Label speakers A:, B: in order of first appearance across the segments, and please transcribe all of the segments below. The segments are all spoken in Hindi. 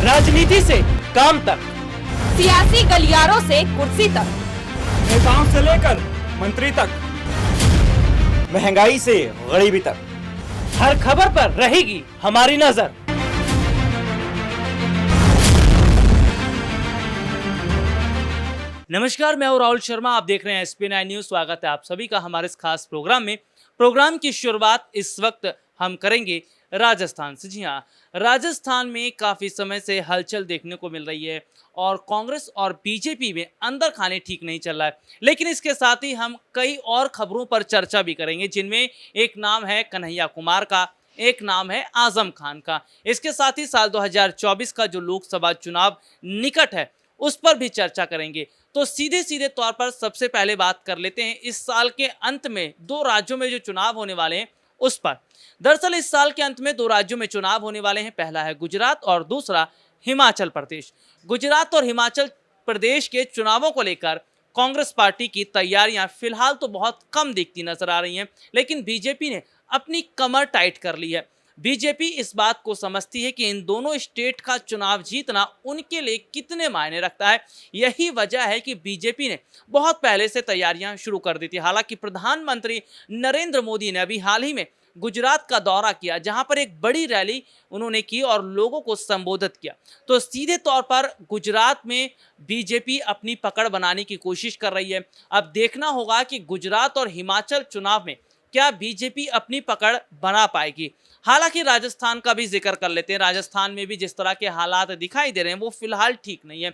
A: राजनीति से काम तक,
B: सियासी गलियारों से कुर्सी तक,
C: नेताओं से लेकर मंत्री तक,
A: महंगाई से गरीबी तक, हर खबर पर रहेगी हमारी नजर। नमस्कार, मैं हूं राहुल शर्मा, आप देख रहे हैं SP9 न्यूज। स्वागत है आप सभी का हमारे इस खास प्रोग्राम में। प्रोग्राम की शुरुआत इस वक्त हम करेंगे राजस्थान से। जी हाँ, राजस्थान में काफ़ी समय से हलचल देखने को मिल रही है और कांग्रेस और बीजेपी में अंदर खाने ठीक नहीं चल रहा है। लेकिन इसके साथ ही हम कई और खबरों पर चर्चा भी करेंगे, जिनमें एक नाम है कन्हैया कुमार का, एक नाम है आजम खान का। इसके साथ ही साल 2024 का जो लोकसभा चुनाव निकट है उस पर भी चर्चा करेंगे। तो सीधे सीधे तौर पर सबसे पहले बात कर लेते हैं इस साल के अंत में दो राज्यों में जो चुनाव होने वाले हैं उस पर। दरअसल इस साल के अंत में दो राज्यों में चुनाव होने वाले हैं। पहला है गुजरात और दूसरा हिमाचल प्रदेश। गुजरात और हिमाचल प्रदेश के चुनावों को लेकर कांग्रेस पार्टी की तैयारियां फिलहाल तो बहुत कम दिखती नजर आ रही हैं, लेकिन बीजेपी ने अपनी कमर टाइट कर ली है। बीजेपी इस बात को समझती है कि इन दोनों स्टेट का चुनाव जीतना उनके लिए कितने मायने रखता है। यही वजह है कि बीजेपी ने बहुत पहले से तैयारियां शुरू कर दी थी। हालांकि प्रधानमंत्री नरेंद्र मोदी ने अभी हाल ही में गुजरात का दौरा किया, जहां पर एक बड़ी रैली उन्होंने की और लोगों को संबोधित किया। तो सीधे तौर पर गुजरात में बीजेपी अपनी पकड़ बनाने की कोशिश कर रही है। अब देखना होगा कि गुजरात और हिमाचल चुनाव में क्या बीजेपी अपनी पकड़ बना पाएगी। हालांकि राजस्थान का भी जिक्र कर लेते हैं। राजस्थान में भी जिस तरह के हालात दिखाई दे रहे हैं वो फिलहाल ठीक नहीं है।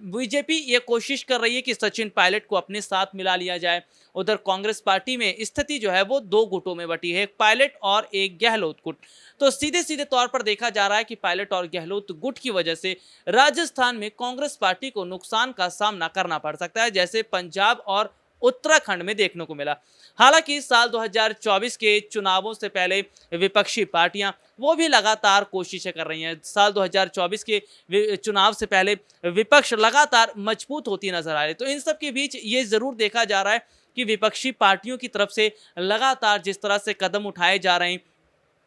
A: बीजेपी ये कोशिश कर रही है कि सचिन पायलट को अपने साथ मिला लिया जाए। उधर कांग्रेस पार्टी में स्थिति जो है वो दो गुटों में बटी है, एक पायलट और एक गहलोत गुट। तो सीधे सीधे तौर पर देखा जा रहा है कि पायलट और गहलोत गुट की वजह से राजस्थान में कांग्रेस पार्टी को नुकसान का सामना करना पड़ सकता है, जैसे पंजाब और उत्तराखंड में देखने को मिला। हालांकि साल 2024 के चुनावों से पहले विपक्षी पार्टियां वो भी लगातार कोशिशें कर रही हैं। साल 2024 के चुनाव से पहले विपक्ष लगातार मजबूत होती नजर आ रही है। तो इन सब के बीच ये जरूर देखा जा रहा है कि विपक्षी पार्टियों की तरफ से लगातार जिस तरह से कदम उठाए जा रहे हैं,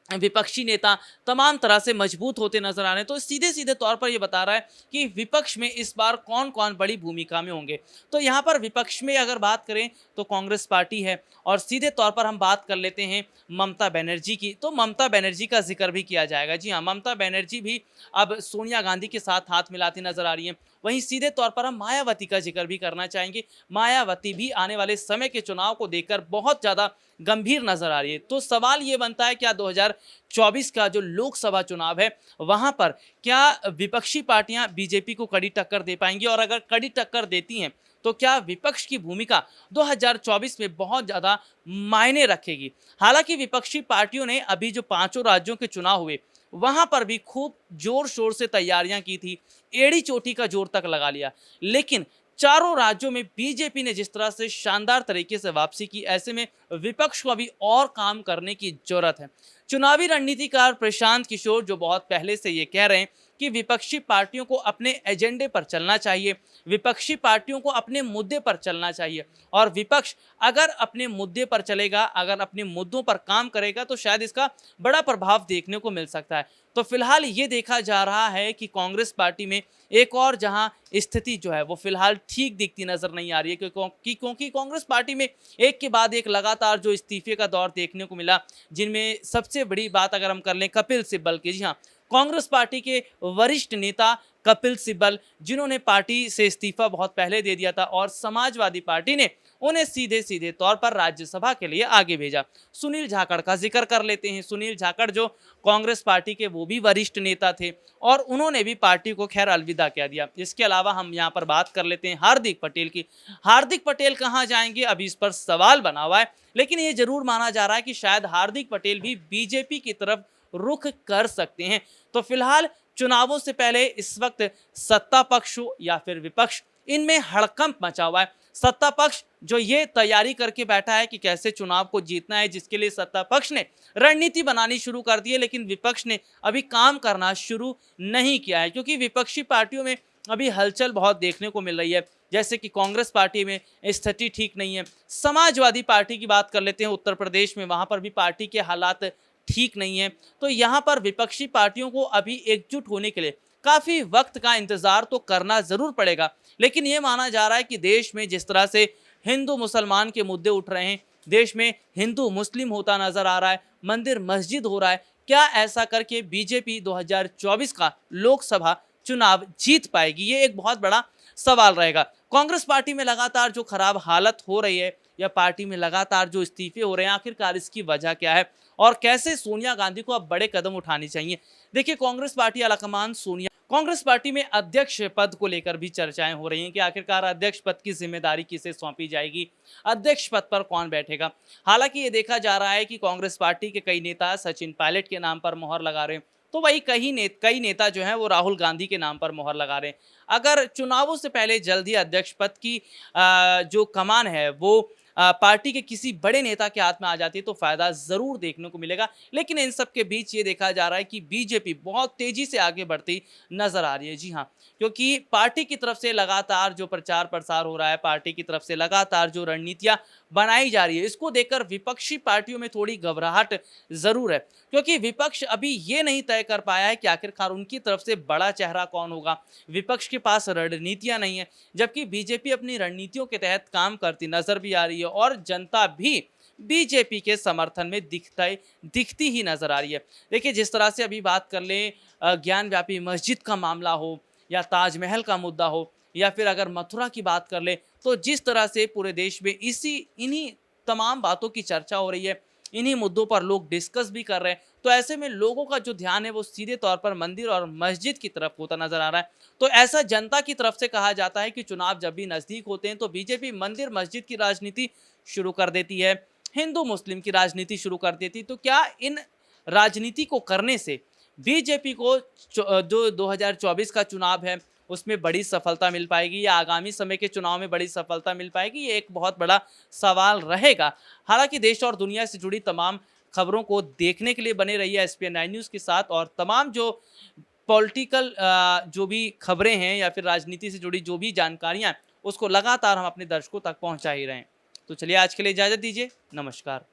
A: विपक्षी नेता तमाम तरह से मजबूत होते नजर आ रहे हैं। तो सीधे सीधे तौर पर यह बता रहा है कि विपक्ष में इस बार कौन कौन बड़ी भूमिका में होंगे। तो यहाँ पर विपक्ष में अगर बात करें तो कांग्रेस पार्टी है और सीधे तौर पर हम बात कर लेते हैं ममता बनर्जी की। तो ममता बनर्जी का जिक्र भी किया जाएगा। जी हाँ, ममता बनर्जी भी अब सोनिया गांधी के साथ हाथ मिलाती नजर आ रही है। वहीं सीधे तौर पर हम मायावती का जिक्र भी करना चाहेंगे। मायावती भी आने वाले समय के चुनाव को देखकर बहुत ज़्यादा गंभीर नजर आ रही है। तो सवाल ये बनता है क्या 2024 का जो लोकसभा चुनाव है वहां पर क्या विपक्षी पार्टियां बीजेपी को कड़ी टक्कर दे पाएंगी, और अगर कड़ी टक्कर देती हैं तो क्या विपक्ष की भूमिका 2024 में बहुत ज़्यादा मायने रखेगी। हालांकि विपक्षी पार्टियों ने अभी जो पांचों राज्यों के चुनाव हुए वहां पर भी खूब जोर शोर से तैयारियां की थी, एड़ी चोटी का जोर तक लगा लिया, लेकिन चारों राज्यों में बीजेपी ने जिस तरह से शानदार तरीके से वापसी की, ऐसे में विपक्ष को अभी और काम करने की जरूरत है। चुनावी रणनीतिकार प्रशांत किशोर जो बहुत पहले से ये कह रहे हैं कि विपक्षी पार्टियों को अपने एजेंडे पर चलना चाहिए, विपक्षी पार्टियों को अपने मुद्दे पर चलना चाहिए, और विपक्ष अगर अपने मुद्दे पर चलेगा, अगर अपने मुद्दों पर काम करेगा तो शायद इसका बड़ा प्रभाव देखने को मिल सकता है। तो फिलहाल ये देखा जा रहा है कि कांग्रेस पार्टी में एक और जहां स्थिति जो है वो फिलहाल ठीक दिखती नजर नहीं आ रही है, क्योंकि कांग्रेस पार्टी में एक के बाद एक लगातार जो इस्तीफे का दौर देखने को मिला, जिनमें सबसे बड़ी बात अगर हम कर लें कपिल सिब्बल की। जी हाँ, कांग्रेस पार्टी के वरिष्ठ नेता कपिल सिब्बल जिन्होंने पार्टी से इस्तीफा बहुत पहले दे दिया था और समाजवादी पार्टी ने उन्हें सीधे सीधे तौर पर राज्यसभा के लिए आगे भेजा। सुनील जाखड़ का जिक्र कर लेते हैं। सुनील जाखड़ जो कांग्रेस पार्टी के वो भी वरिष्ठ नेता थे और उन्होंने भी पार्टी को खैर अलविदा कह दिया। इसके अलावा हम यहाँ पर बात कर लेते हैं हार्दिक पटेल की। हार्दिक पटेल कहाँ जाएंगे, अभी इस पर सवाल बना हुआ है, लेकिन ये जरूर माना जा रहा है कि शायद हार्दिक पटेल भी बीजेपी की तरफ रुख कर सकते हैं। तो फिलहाल चुनावों से पहले इस वक्त सत्ता पक्ष हो या फिर विपक्ष, इनमें हड़कंप मचा हुआ है। सत्ता पक्ष जो ये तैयारी करके बैठा है कि कैसे चुनाव को जीतना है, जिसके लिए सत्ता पक्ष ने रणनीति बनानी शुरू कर दी है, लेकिन विपक्ष ने अभी काम करना शुरू नहीं किया है, क्योंकि विपक्षी पार्टियों में अभी हलचल बहुत देखने को मिल रही है। जैसे कि कांग्रेस पार्टी में स्थिति ठीक नहीं है। समाजवादी पार्टी की बात कर लेते हैं, उत्तर प्रदेश में वहां पर भी पार्टी के हालात ठीक नहीं है। तो यहाँ पर विपक्षी पार्टियों को अभी एकजुट होने के लिए काफ़ी वक्त का इंतज़ार तो करना ज़रूर पड़ेगा। लेकिन ये माना जा रहा है कि देश में जिस तरह से हिंदू मुसलमान के मुद्दे उठ रहे हैं, देश में हिंदू मुस्लिम होता नज़र आ रहा है, मंदिर मस्जिद हो रहा है, क्या ऐसा करके बीजेपी 2024 का लोकसभा चुनाव जीत पाएगी? ये एक बहुत बड़ा सवाल रहेगा। कांग्रेस पार्टी में लगातार जो खराब हालत हो रही है या पार्टी में लगातार जो इस्तीफे हो रहे हैं, आखिरकार इसकी वजह क्या है और कैसे सोनिया गांधी को अब बड़े कदम उठाने चाहिए? देखिए, कांग्रेस पार्टी आलाकमान सोनिया कांग्रेस पार्टी में अध्यक्ष पद को लेकर भी चर्चाएं हो रही हैं कि आखिरकार अध्यक्ष पद की जिम्मेदारी किसे सौंपी जाएगी, अध्यक्ष पद पर कौन बैठेगा। हालांकि ये देखा जा रहा है कि कांग्रेस पार्टी के कई नेता सचिन पायलट के नाम पर मोहर लगा रहे हैं, तो वही कई नेता जो हैं वो राहुल गांधी के नाम पर मोहर लगा रहे हैं। अगर चुनावों से पहले जल्द ही अध्यक्ष पद की जो कमान है वो पार्टी के किसी बड़े नेता के हाथ में आ जाती है तो फायदा जरूर देखने को मिलेगा। लेकिन इन सब के बीच ये देखा जा रहा है कि बीजेपी बहुत तेजी से आगे बढ़ती नजर आ रही है। जी हाँ, क्योंकि पार्टी की तरफ से लगातार जो प्रचार प्रसार हो रहा है, पार्टी की तरफ से लगातार जो रणनीतियां बनाई जा रही है, इसको देखकर विपक्षी पार्टियों में थोड़ी घबराहट जरूर है, क्योंकि विपक्ष अभी ये नहीं तय कर पाया है कि आखिरकार उनकी तरफ से बड़ा चेहरा कौन होगा। विपक्ष के पास रणनीतियां नहीं है, जबकि बीजेपी अपनी रणनीतियों के तहत काम करती नजर भी आ रही है और जनता भी बीजेपी के समर्थन में दिखती ही नजर आ रही है। देखिए, जिस तरह से अभी बात कर लें ज्ञान व्यापी मस्जिद का मामला हो या ताजमहल का मुद्दा हो या फिर अगर मथुरा की बात कर ले, तो जिस तरह से पूरे देश में इन्हीं तमाम बातों की चर्चा हो रही है, इन्हीं मुद्दों पर लोग डिस्कस भी कर रहे हैं, तो ऐसे में लोगों का जो ध्यान है वो सीधे तौर पर मंदिर और मस्जिद की तरफ होता नजर आ रहा है। तो ऐसा जनता की तरफ से कहा जाता है कि चुनाव जब भी नजदीक होते हैं तो बीजेपी मंदिर मस्जिद की राजनीति शुरू कर देती है, हिंदू मुस्लिम की राजनीति शुरू कर देती है। तो क्या इन राजनीति को करने से बीजेपी को जो 2024 का चुनाव है उसमें बड़ी सफलता मिल पाएगी या आगामी समय के चुनाव में बड़ी सफलता मिल पाएगी? ये एक बहुत बड़ा सवाल रहेगा। हालांकि देश और दुनिया से जुड़ी तमाम खबरों को देखने के लिए बने रहिए एसपीएन 9 न्यूज़ के साथ, और तमाम जो पॉलिटिकल जो भी खबरें हैं या फिर राजनीति से जुड़ी जो भी जानकारियां उसको लगातार हम अपने दर्शकों तक पहुंचा ही रहे हैं। तो चलिए, आज के लिए इजाज़त दीजिए। नमस्कार।